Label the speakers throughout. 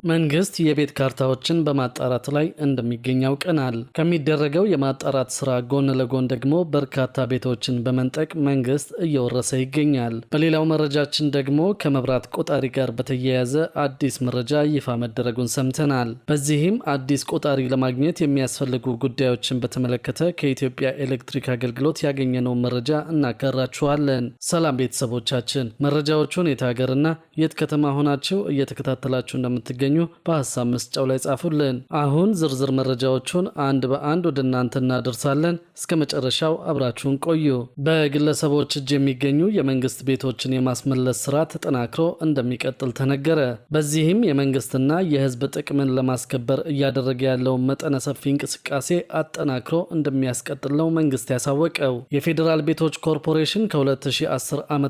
Speaker 1: መንግስት የቤት ካርታዎችን በማጣራት ላይ እንደሚገኝ ያውቀናል። ከሚደረገው የማጣራት ስራ ጎን ለጎን ደግሞ በርካታ ቤቶችን በመንጠቅ መንግስት እየወረሰ ይገኛል። በሌላው መረጃችን ደግሞ ከመብራት ቆጣሪ ጋር በተያያዘ አዲስ መረጃ ይፋ መደረጉን ሰምተናል። በዚህም አዲስ ቆጣሪ ለማግኘት የሚያስፈልጉ ጉዳዮችን በተመለከተ ከኢትዮጵያ ኤሌክትሪክ አገልግሎት ያገኘነውን መረጃ እናጋራችኋለን። ሰላም ቤተሰቦቻችን፣ መረጃዎቹን የት ሀገርና የት ከተማ ሆናችሁ እየተከታተላችሁ እንደምትገኙ በሐሳብ መስጫው ላይ ጻፉልን። አሁን ዝርዝር መረጃዎቹን አንድ በአንድ ወደ እናንተ እናደርሳለን። እስከ መጨረሻው አብራችሁን ቆዩ። በግለሰቦች እጅ የሚገኙ የመንግስት ቤቶችን የማስመለስ ስራ ተጠናክሮ እንደሚቀጥል ተነገረ። በዚህም የመንግስትና የህዝብ ጥቅምን ለማስከበር እያደረገ ያለውን መጠነ ሰፊ እንቅስቃሴ አጠናክሮ እንደሚያስቀጥል ነው መንግስት ያሳወቀው። የፌዴራል ቤቶች ኮርፖሬሽን ከ2010 ዓ.ም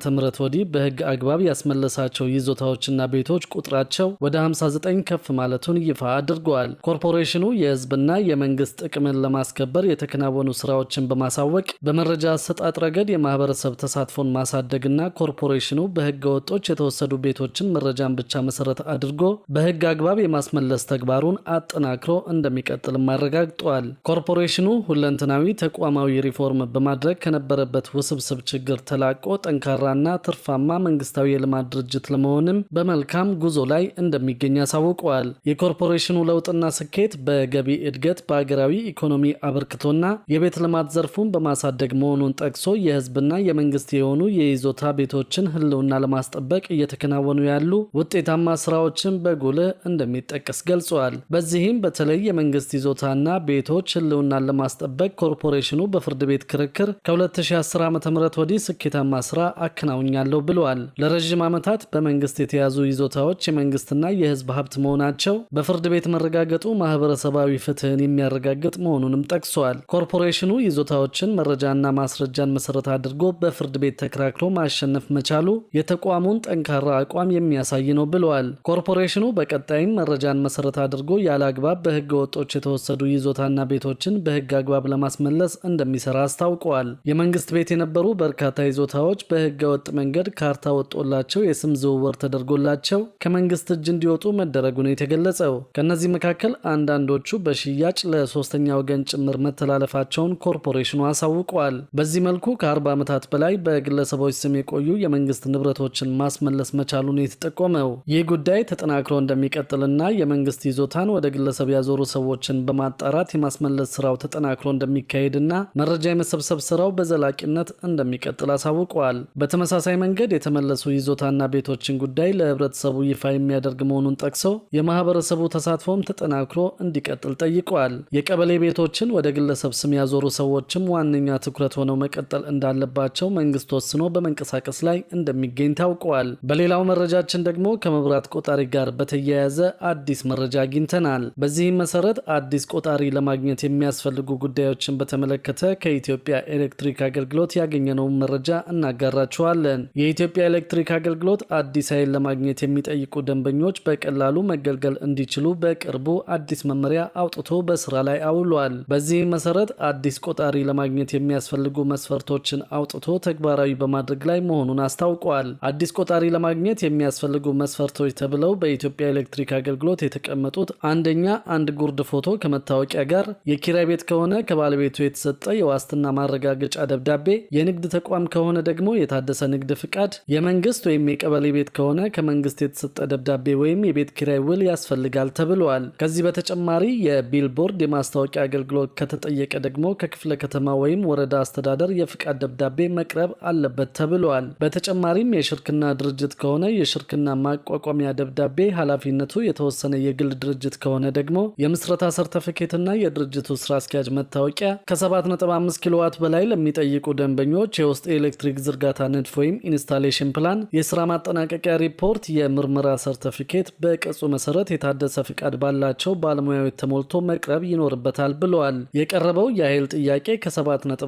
Speaker 1: ወዲህ በህግ አግባብ ያስመለሳቸው ይዞታዎችና ቤቶች ቁጥራቸው ወደ 59 ከፍ ማለቱን ይፋ አድርጓል። ኮርፖሬሽኑ የህዝብና የመንግስት ጥቅምን ለማስከበር የተከናወኑ ስራዎችን በማሳወቅ በመረጃ አሰጣጥ ረገድ የማህበረሰብ ተሳትፎን ማሳደግና ኮርፖሬሽኑ በህገ ወጦች የተወሰዱ ቤቶችን መረጃን ብቻ መሰረት አድርጎ በህግ አግባብ የማስመለስ ተግባሩን አጠናክሮ እንደሚቀጥልም አረጋግጧል። ኮርፖሬሽኑ ሁለንተናዊ ተቋማዊ ሪፎርም በማድረግ ከነበረበት ውስብስብ ችግር ተላቆ ጠንካራና ትርፋማ መንግስታዊ የልማት ድርጅት ለመሆንም በመልካም ጉዞ ላይ እንደሚገኝ ያሳውቀዋል። የኮርፖሬሽኑ ለውጥና ስኬት በገቢ እድገት፣ በአገራዊ ኢኮኖሚ አበርክቶና የቤት ልማት ዘርፉን በማሳደግ መሆኑን ጠቅሶ የህዝብና የመንግስት የሆኑ የይዞታ ቤቶችን ህልውና ለማስጠበቅ እየተከናወኑ ያሉ ውጤታማ ስራዎችን በጉልህ እንደሚጠቀስ ገልጿል። በዚህም በተለይ የመንግስት ይዞታና ቤቶች ህልውናን ለማስጠበቅ ኮርፖሬሽኑ በፍርድ ቤት ክርክር ከ2010 ዓ.ም ወዲህ ስኬታማ ስራ አከናውኛለሁ ብለዋል። ለረዥም ዓመታት በመንግስት የተያዙ ይዞታዎች የመንግስትና የህዝብ ሀብት መሆናቸው በፍርድ ቤት መረጋገጡ ማህበረሰባዊ ፍትህን የሚያረጋግጥ መሆኑንም ጠቅሷል። ኮርፖሬሽኑ ይዞታዎችን መረጃና ማስረጃን መሰረት አድርጎ በፍርድ ቤት ተከራክሮ ማሸነፍ መቻሉ የተቋሙን ጠንካራ አቋም የሚያሳይ ነው ብለዋል። ኮርፖሬሽኑ በቀጣይም መረጃን መሰረት አድርጎ ያለ አግባብ በህገ ወጦች የተወሰዱ ይዞታና ቤቶችን በህግ አግባብ ለማስመለስ እንደሚሰራ አስታውቀዋል። የመንግስት ቤት የነበሩ በርካታ ይዞታዎች በህገ ወጥ መንገድ ካርታ ወጦላቸው የስም ዝውውር ተደርጎላቸው ከመንግስት እጅ እንዲወጡ መደረጉን የተገለጸው። ከነዚህ መካከል አንዳንዶቹ በሽያጭ ለሶስተኛ ወገን ጭምር መተላለፋቸውን ኮርፖሬሽኑ አሳውቀዋል። በዚህ መልኩ ከ40 ዓመታት በላይ በግለሰቦች ስም የቆዩ የመንግስት ንብረቶችን ማስመለስ መቻሉን የተጠቆመው ይህ ጉዳይ ተጠናክሮ እንደሚቀጥልና የመንግስት ይዞታን ወደ ግለሰብ ያዞሩ ሰዎችን በማጣራት የማስመለስ ስራው ተጠናክሮ እንደሚካሄድና መረጃ የመሰብሰብ ስራው በዘላቂነት እንደሚቀጥል አሳውቀዋል። በተመሳሳይ መንገድ የተመለሱ ይዞታና ቤቶችን ጉዳይ ለህብረተሰቡ ይፋ የሚያደርግ መሆኑን ጠቅሰው የማህበረሰቡ ተሳትፎም ተጠናክሮ እንዲቀጥል ጠይቀዋል። የቀበሌ ቤቶችን ወደ ግለሰብ ስም ያዞሩ ሰዎችም ዋነኛ ትኩረት ሆነው መቀጠል እንዳለባቸው መንግስት ወስኖ በመንቀሳቀስ ላይ እንደሚገኝ ታውቀዋል። በሌላው መረጃችን ደግሞ ከመብራት ቆጣሪ ጋር በተያያዘ አዲስ መረጃ አግኝተናል። በዚህም መሰረት አዲስ ቆጣሪ ለማግኘት የሚያስፈልጉ ጉዳዮችን በተመለከተ ከኢትዮጵያ ኤሌክትሪክ አገልግሎት ያገኘነውን መረጃ እናጋራችኋለን። የኢትዮጵያ ኤሌክትሪክ አገልግሎት አዲስ ኃይል ለማግኘት የሚጠይቁ ደንበኞች በቀላሉ መገልገል እንዲችሉ በቅርቡ አዲስ መመሪያ አውጥቶ በስራ ላይ አውሏል። በዚህም መሰረት አዲስ ቆጣሪ ለማግኘት የሚያስፈልጉ መስፈርቶችን አውጥቶ ተግባራዊ በማድረግ ላይ መሆኑን አስታውቋል። አዲስ ቆጣሪ ለማግኘት የሚያስፈልጉ መስፈርቶች ተብለው በኢትዮጵያ ኤሌክትሪክ አገልግሎት የተቀመጡት አንደኛ፣ አንድ ጉርድ ፎቶ ከመታወቂያ ጋር፣ የኪራይ ቤት ከሆነ ከባለቤቱ የተሰጠ የዋስትና ማረጋገጫ ደብዳቤ፣ የንግድ ተቋም ከሆነ ደግሞ የታደሰ ንግድ ፍቃድ፣ የመንግስት ወይም የቀበሌ ቤት ከሆነ ከመንግስት የተሰጠ ደብዳቤ ወይም የቤት ኪራይ ውል ያስፈልጋል ተብሏል። ከዚህ በተጨማሪ የቢልቦርድ የማስታወቂያ አገልግሎት ከተጠየቀ ደግሞ ከክፍለ ከተማ ወይም ወረዳ አስተዳደር የፍቃድ ደብዳቤ መቅረብ አለበት ተብሏል። በተጨማሪም የሽርክና ድርጅት ከሆነ የሽርክና ማቋቋሚያ ደብዳቤ፣ ኃላፊነቱ የተወሰነ የግል ድርጅት ከሆነ ደግሞ የምስረታ ሰርተፊኬትና የድርጅቱ ስራ አስኪያጅ መታወቂያ፣ ከ7.5 ኪሎዋት በላይ ለሚጠይቁ ደንበኞች የውስጥ የኤሌክትሪክ ዝርጋታ ንድፍ ወይም ኢንስታሌሽን ፕላን፣ የስራ ማጠናቀቂያ ሪፖርት፣ የምርመራ ሰርተፊኬት በቅጹ መሰረት የታደሰ ፍቃድ ባላቸው ባለሙያዎች ተሞልቶ መቅረብ ይኖርበታል ብለዋል። የቀረበው የኃይል ጥያቄ ከ7.5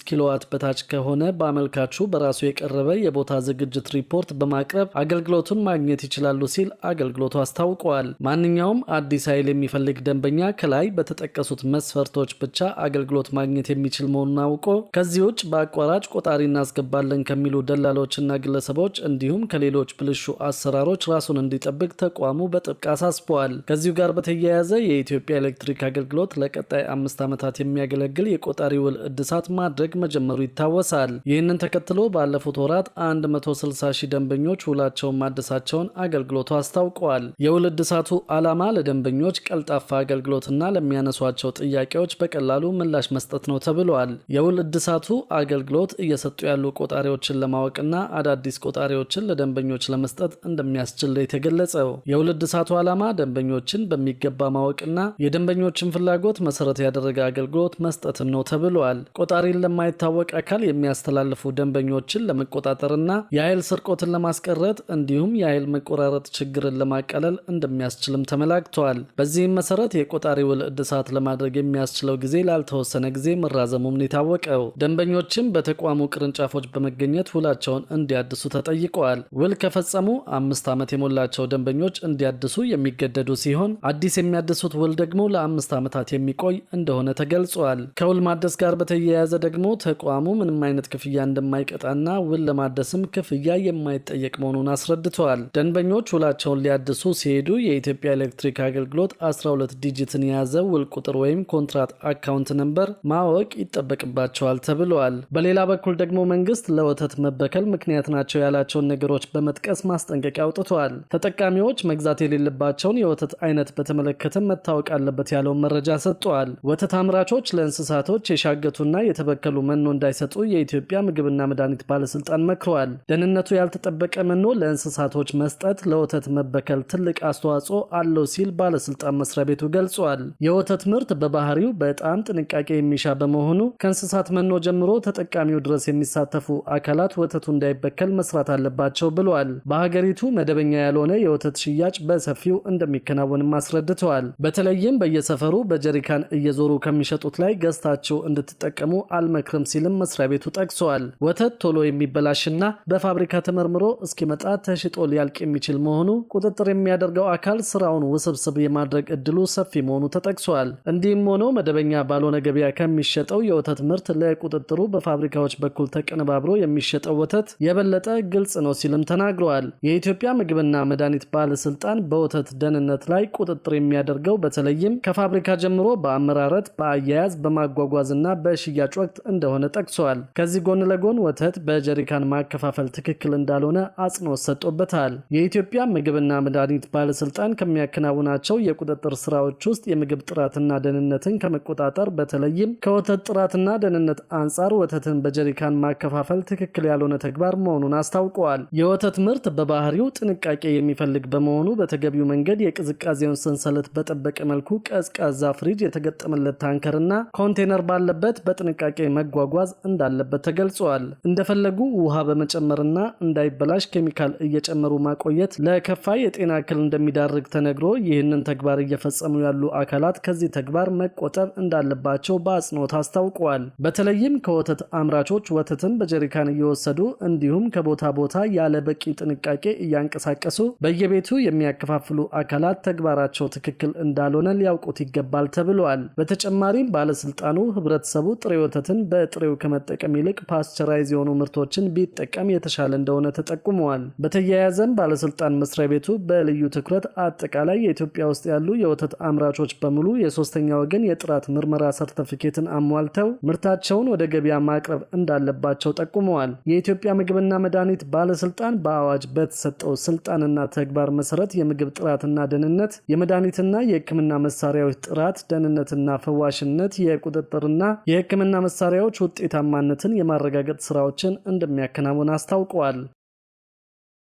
Speaker 1: ኪሎዋት በታች ከሆነ በአመልካቹ በራሱ የቀረበ የቦታ ዝግጅት ሪፖርት በማቅረብ አገልግሎቱን ማግኘት ይችላሉ ሲል አገልግሎቱ አስታውቀዋል። ማንኛውም አዲስ ኃይል የሚፈልግ ደንበኛ ከላይ በተጠቀሱት መስፈርቶች ብቻ አገልግሎት ማግኘት የሚችል መሆኑን አውቆ ከዚህ ውጭ በአቋራጭ ቆጣሪ እናስገባለን ከሚሉ ደላሎችና ግለሰቦች እንዲሁም ከሌሎች ብልሹ አሰራሮች ራሱን እንዲጠብቅ ተቋሙ በጥብቅ አሳስበዋል። ከዚሁ ጋር በተያያዘ የኢትዮጵያ ኤሌክትሪክ አገልግሎት ለቀጣይ 5 ዓመታት የሚያገለግል የቆጣሪ ውል እድሳት ማድረግ መጀመሩ ይታወሳል። ይህንን ተከትሎ ባለፉት ወራት 160 ሺህ ደንበኞች ውላቸውን ማደሳቸውን አገልግሎቱ አስታውቀዋል። የውል እድሳቱ ዓላማ ለደንበኞች ቀልጣፋ አገልግሎትና ለሚያነሷቸው ጥያቄዎች በቀላሉ ምላሽ መስጠት ነው ተብሏል። የውል እድሳቱ አገልግሎት እየሰጡ ያሉ ቆጣሪዎችን ለማወቅና አዳዲስ ቆጣሪዎችን ለደንበኞች ለመስጠት እንደሚያስችል የተገለጸው የውል እድሳቱ ዓላማ ደንበኞችን በሚገባ ማወቅና የደንበኞችን ፍላጎት መሰረት ያደረገ አገልግሎት መስጠትም ነው ተብሏል። ቆጣሪን ለማይታወቅ አካል የሚያስተላልፉ ደንበኞችን ለመቆጣጠርና የኃይል ስርቆትን ለማስቀረት እንዲሁም የኃይል መቆራረጥ ችግርን ለማቃለል እንደሚያስችልም ተመላክቷል። በዚህም መሰረት የቆጣሪ ውል እድሳት ለማድረግ የሚያስችለው ጊዜ ላልተወሰነ ጊዜ መራዘሙም የታወቀው ደንበኞችም በተቋሙ ቅርንጫፎች በመገኘት ውላቸውን እንዲያድሱ ተጠይቀዋል። ውል ከፈጸሙ 5 ዓመት የሞላቸው ደንበኞች እንዲያድሱ የሚገደዱ ሲሆን አዲስ የሚያድሱት ውል ደግሞ ለ5 ዓመታት የሚቆይ እንደሆነ ተገልጿል። ከውል ማደስ ጋር በተያያዘ ደግሞ ተቋሙ ምንም አይነት ክፍያ እንደማይቀጣና ውል ለማደስም ክፍያ የማይጠየቅ መሆኑን አስረድተዋል። ደንበኞች ውላቸውን ሊያድሱ ሲሄዱ የኢትዮጵያ ኤሌክትሪክ አገልግሎት 12 ዲጂትን የያዘ ውል ቁጥር ወይም ኮንትራት አካውንት ነምበር ማወቅ ይጠበቅባቸዋል ተብለዋል። በሌላ በኩል ደግሞ መንግስት ለወተት መበከል ምክንያት ናቸው ያላቸውን ነገሮች በመጥቀስ ማስጠንቀቂያ አውጥተዋል። ተጠቃሚዎች መግዛት የሌለባቸውን የወተት አይነት በተመለከተ መታወቅ አለበት ያለውን መረጃ ሰጥተዋል። ወተት አምራቾች ለእንስሳቶች የሻገቱና የተበከሉ መኖ እንዳይሰጡ የኢትዮጵያ ምግብና መድኃኒት ባለስልጣን መክረዋል። ደህንነቱ ያልተጠበቀ መኖ ለእንስሳቶች መስጠት ለወተት መበከል ትልቅ አስተዋጽኦ አለው ሲል ባለስልጣን መስሪያ ቤቱ ገልጿል። የወተት ምርት በባህሪው በጣም ጥንቃቄ የሚሻ በመሆኑ ከእንስሳት መኖ ጀምሮ ተጠቃሚው ድረስ የሚሳተፉ አካላት ወተቱ እንዳይበከል መስራት አለባቸው ብለዋል። በሀገሪቱ መደበኛ ያልሆነ የወተት ሽያጭ በሰፊው እንደሚከናወንም አስረድተዋል። በተለይም በየሰፈሩ በጀሪካን እየዞሩ ከሚሸጡት ላይ ገዝታቸው እንድትጠቀሙ አልመክርም ሲልም መስሪያ ቤቱ ጠቅሰዋል። ወተት ቶሎ የሚበላሽና በፋብሪካ ተመርምሮ እስኪመጣ ተሽጦ ሊያልቅ የሚችል መሆኑ ቁጥጥር የሚያደርገው አካል ስራውን ውስብስብ የማድረግ እድሉ ሰፊ መሆኑ ተጠቅሷል። እንዲህም ሆኖ መደበኛ ባልሆነ ገበያ ከሚሸጠው የወተት ምርት ለቁጥጥሩ በፋብሪካዎች በኩል ተቀነባብሮ የሚሸጠው ወተት የበለጠ ግልጽ ነው ሲልም ተናግረዋል። የኢትዮጵያ ምግብና መድኃኒት ባለስልጣን በወተት ደህንነት ላይ ቁጥጥር የሚያደርገው በተለይም ከፋብሪካ ጀምሮ በአመራረት፣ በአያያዝ፣ በማጓጓዝና በሽያጭ ወቅት እንደሆነ ጠቅሷል። ከዚህ ጎን ለጎን ወተት በጀሪካን ማከፋፈል ትክክል እንዳልሆነ አጽንኦት ሰጥቶበታል። የኢትዮጵያ ምግብና መድኃኒት ባለስልጣን ከሚያከናውናቸው የቁጥጥር ስራዎች ውስጥ የምግብ ጥራትና ደህንነትን ከመቆጣጠር በተለይም ከወተት ጥራትና ደህንነት አንጻር ወተትን በጀሪካን ማከፋፈል ትክክል ያልሆነ ተግባር መሆኑን አስታውቀዋል። የወተት ምርት በባህሪው ጥንቃቄ የሚፈልግ በመሆኑ በተገቢው መንገድ የቅዝቃዜውን ሰንሰለት በጠበቀ መልኩ ቀዝቃዛ ፍሪጅ የተገጠመለት ታንከርና ኮንቴነር ባለበት በጥንቃቄ መጓጓዝ እንዳለበት ተገልጿል። እንደፈለጉ ውሃ በመጨመርና እንዳይበላሽ ኬሚካል እየጨመሩ ማቆየት ለከፋ የጤና እክል እንደሚዳርግ ተነግሮ ይህንን ተግባር እየፈጸሙ ያሉ አካላት ከዚህ ተግባር መቆጠብ እንዳለባቸው በአጽንኦት አስታውቀዋል። በተለይም ከወተት አምራቾች ወተትን በጀሪካን እየወሰዱ እንዲሁም ከቦታ ቦታ ያለ በቂ ጥንቃቄ እያንቀሳቀሱ በየቤቱ የሚያከፋፍሉ አካላት ተግባራቸው ትክክል እንዳልሆነ ሊያውቁት ይገባል ተብሏል። በተጨማሪም ባለስልጣኑ ህብረተሰቡ ጥሬ ወተትን በጥሬው ከመጠቀም ይልቅ ፓስቸራይዝ የሆኑ ምርቶችን ቢጠቀም የተሻለ እንደሆነ ተጠቁመዋል። በተያያዘም ባለስልጣን መስሪያ ቤቱ በልዩ ትኩረት አጠቃላይ የኢትዮጵያ ውስጥ ያሉ የወተት አምራቾች በሙሉ የሶስተኛ ወገን የጥራት ምርመራ ሰርተፊኬትን አሟልተው ምርታቸውን ወደ ገበያ ማቅረብ እንዳለባቸው ጠቁመዋል። የኢትዮጵያ ምግብና መድኃኒት ባለስልጣን በአዋጅ በተሰጠው ስልጣንና ተግባር መሰረት የምግብ ጥራትና ደህንነት፣ የመድኃኒትና የሕክምና መሳሪያዎች ጥራት፣ ደህንነትና ፈዋሽነት፣ የቁጥጥርና የሕክምና መሳሪያዎች ውጤታማነትን የማረጋገጥ ስራዎችን እንደሚያከናውን አስታውቀዋል።